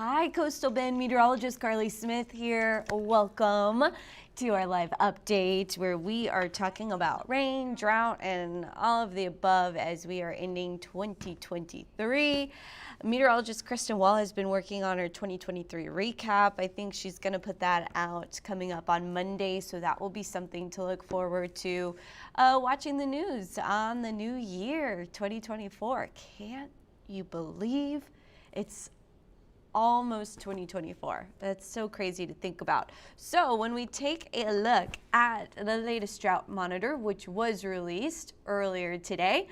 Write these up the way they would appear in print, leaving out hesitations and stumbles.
Hi, Coastal Bend meteorologist Carly Smith here. Welcome to our live update where we are talking about rain, drought, and all of the above as we are ending 2023. Meteorologist Kristen Wall has been working on her 2023 recap. I think she's going to put that out coming up on Monday, so that will be something to look forward to. Watching the news on the new year, 2024. Can't you believe it's almost 2024. That's so crazy to think about. So when we take a look at the latest drought monitor, which was released earlier today,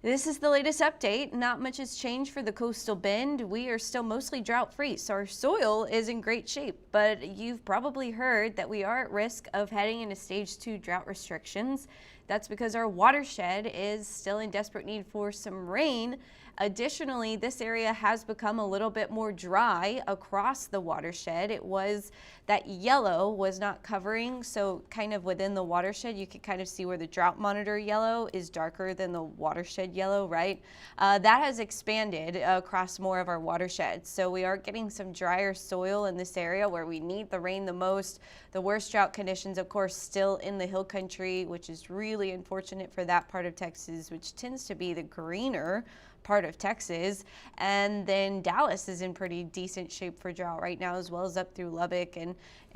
this is the latest update. Not much has changed for the Coastal Bend. We are still mostly drought free, so our soil is in great shape. But you've probably heard that we are at risk of heading into stage 2 drought restrictions. That's because our watershed is still in desperate need for some rain. Additionally, this area has become a little bit more dry across the watershed. It was that yellow was not covering, so kind of within the watershed, you could kind of see where the drought monitor yellow is darker than the watershed yellow, right? That has expanded across more of our watersheds. So we are getting some drier soil in this area where we need the rain the most. The worst drought conditions, of course, still in the hill country, which is really unfortunate for that part of Texas, which tends to be the greener part of Texas. And then Dallas is in pretty decent shape for drought right now, as well as up through Lubbock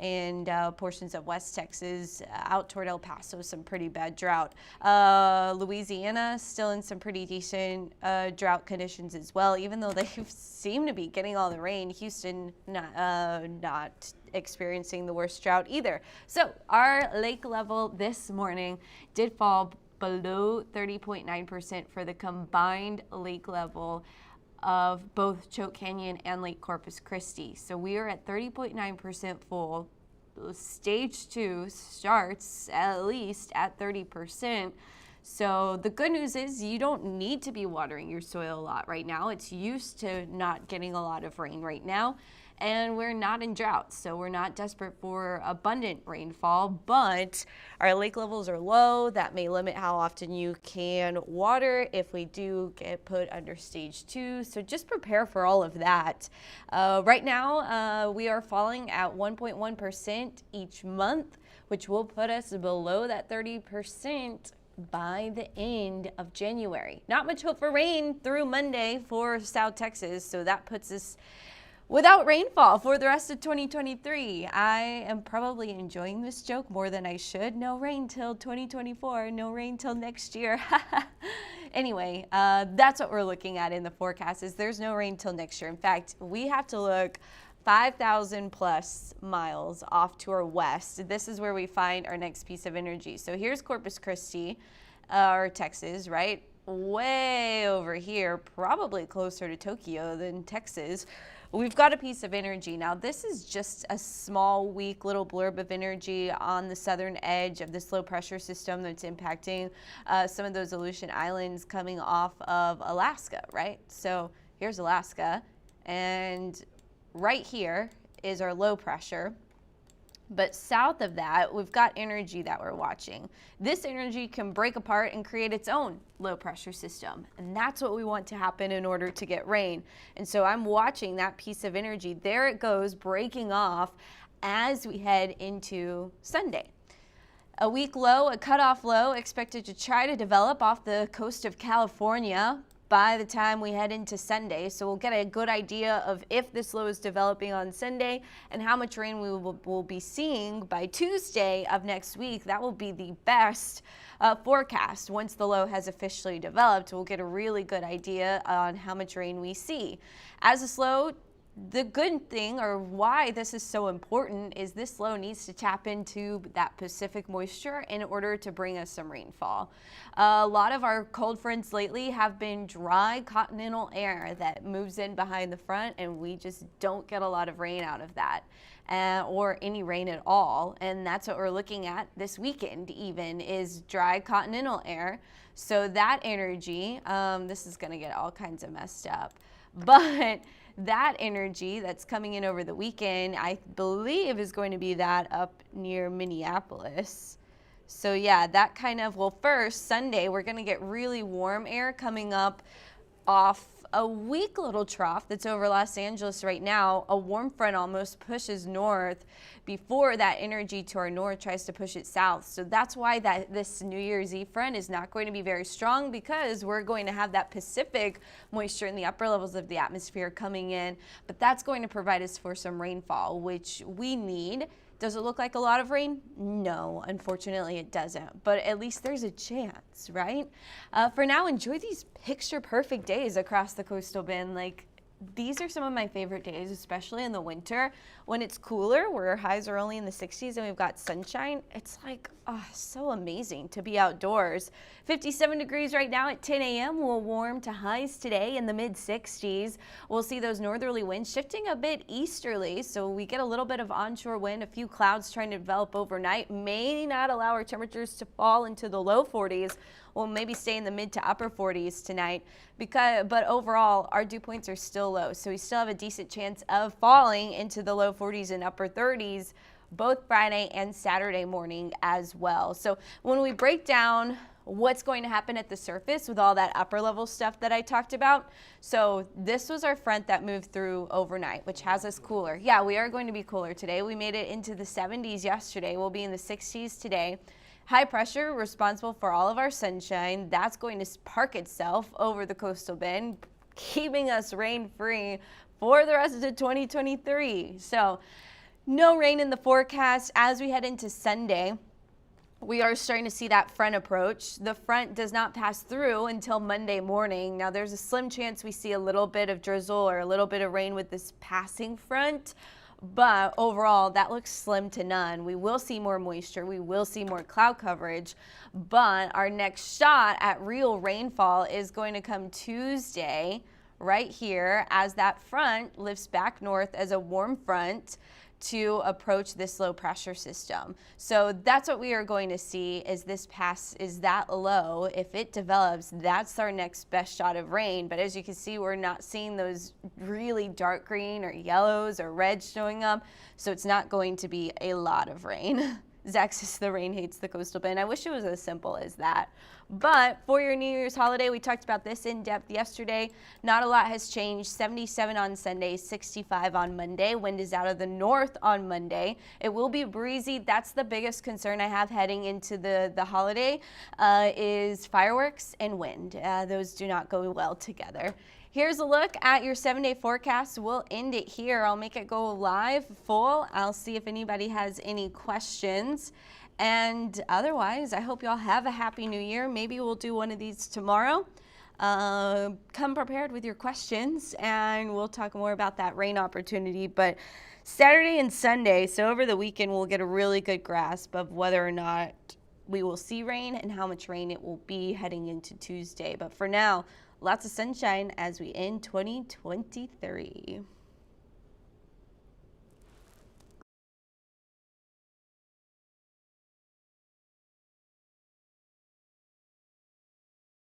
and portions of West Texas. Out toward El Paso, some pretty bad drought. Louisiana still in some pretty decent drought conditions as well, even though they seem to be getting all the rain. Houston not experiencing the worst drought either. So our lake level this morning did fall below 30.9% for the combined lake level of both Choke Canyon and Lake Corpus Christi. So we are at 30.9% full. Stage 2 starts at least at 30%. So the good news is you don't need to be watering your soil a lot right now. It's used to not getting a lot of rain right now. And we're not in drought, so we're not desperate for abundant rainfall, but our lake levels are low. That may limit how often you can water if we do get put under stage 2. So just prepare for all of that. Right now, we are falling at 1.1% each month, which will put us below that 30% by the end of January. Not much hope for rain through Monday for South Texas, so that puts us without rainfall for the rest of 2023. I am probably enjoying this joke more than I should. No rain till 2024, no rain till next year. Anyway, that's what we're looking at in the forecast, is there's no rain till next year. In fact, we have to look 5,000 plus miles off to our west. This is where we find our next piece of energy. So here's Corpus Christi, or Texas, right? Way over here, probably closer to Tokyo than Texas. We've got a piece of energy. Now, this is just a small, weak little blurb of energy on the southern edge of this low pressure system that's impacting some of those Aleutian Islands coming off of Alaska, right? So here's Alaska, and right here is our low pressure. But south of that, we've got energy that we're watching. This energy can break apart and create its own low pressure system. And that's what we want to happen in order to get rain. And so I'm watching that piece of energy. There it goes, breaking off as we head into Sunday. A weak low, a cutoff low, expected to try to develop off the coast of California by the time we head into Sunday. So we'll get a good idea of if this low is developing on Sunday and how much rain we will be seeing by Tuesday of next week. That will be the best forecast. Once the low has officially developed, we'll get a really good idea on how much rain we see. As this low, the good thing, or why this is so important, is this low needs to tap into that Pacific moisture in order to bring us some rainfall. A lot of our cold fronts lately have been dry continental air that moves in behind the front, and we just don't get a lot of rain out of that, or any rain at all. And that's what we're looking at this weekend even, is dry continental air. So that energy, this is gonna get all kinds of messed up, but that energy that's coming in over the weekend, I believe, is going to be that up near Minneapolis. So yeah, that kind of, well, first, Sunday, we're going to get really warm air coming up off a weak little trough that's over Los Angeles right now. A warm front almost pushes north before that energy to our north tries to push it south. So that's why this New Year's Eve front is not going to be very strong, because we're going to have that Pacific moisture in the upper levels of the atmosphere coming in. But that's going to provide us for some rainfall, which we need. Does it look like a lot of rain? No, unfortunately it doesn't, but at least there's a chance, right? For now, enjoy these picture perfect days across the coastal bend. Like, these are some of my favorite days, especially in the winter when it's cooler, where our highs are only in the 60s and we've got sunshine. It's like, oh, so amazing to be outdoors. 57 degrees right now at 10 a.m. We'll warm to highs today in the mid 60s. We'll see those northerly winds shifting a bit easterly, so we get a little bit of onshore wind. A few clouds trying to develop overnight may not allow our temperatures to fall into the low 40s. We'll maybe stay in the mid to upper 40s tonight, but overall our dew points are still low, so we still have a decent chance of falling into the low 40s and upper 30s both Friday and Saturday morning as well. So when we break down what's going to happen at the surface with all that upper level stuff that I talked about, so this was our front that moved through overnight, which has us cooler. Yeah, we are going to be cooler today. We made it into the 70s yesterday. We'll be in the 60s today. High pressure responsible for all of our sunshine. That's going to park itself over the coastal bend, keeping us rain free for the rest of 2023. So no rain in the forecast as we head into Sunday. We are starting to see that front approach. The front does not pass through until Monday morning. Now there's a slim chance we see a little bit of drizzle or a little bit of rain with this passing front, but overall that looks slim to none. We will see more moisture, we will see more cloud coverage, but our next shot at real rainfall is going to come Tuesday right here as that front lifts back north as a warm front to approach this low pressure system. So that's what we are going to see, is this pass is that low. If it develops, that's our next best shot of rain. But as you can see, we're not seeing those really dark green or yellows or reds showing up. So it's not going to be a lot of rain. Zach says the rain hates the coastal bend. I wish it was as simple as that. But for your New Year's holiday, we talked about this in depth yesterday. Not a lot has changed. 77 on Sunday, 65 on Monday. Wind is out of the north on Monday. It will be breezy. That's the biggest concern I have heading into the holiday is fireworks and wind. Those do not go well together. Here's a look at your 7-day forecast. We'll end it here. I'll make it go live full. I'll see if anybody has any questions. And otherwise, I hope y'all have a happy new year. Maybe we'll do one of these tomorrow. Come prepared with your questions, and we'll talk more about that rain opportunity. But Saturday and Sunday, so over the weekend, we'll get a really good grasp of whether or not we will see rain and how much rain it will be heading into Tuesday. But for now, lots of sunshine as we end 2023.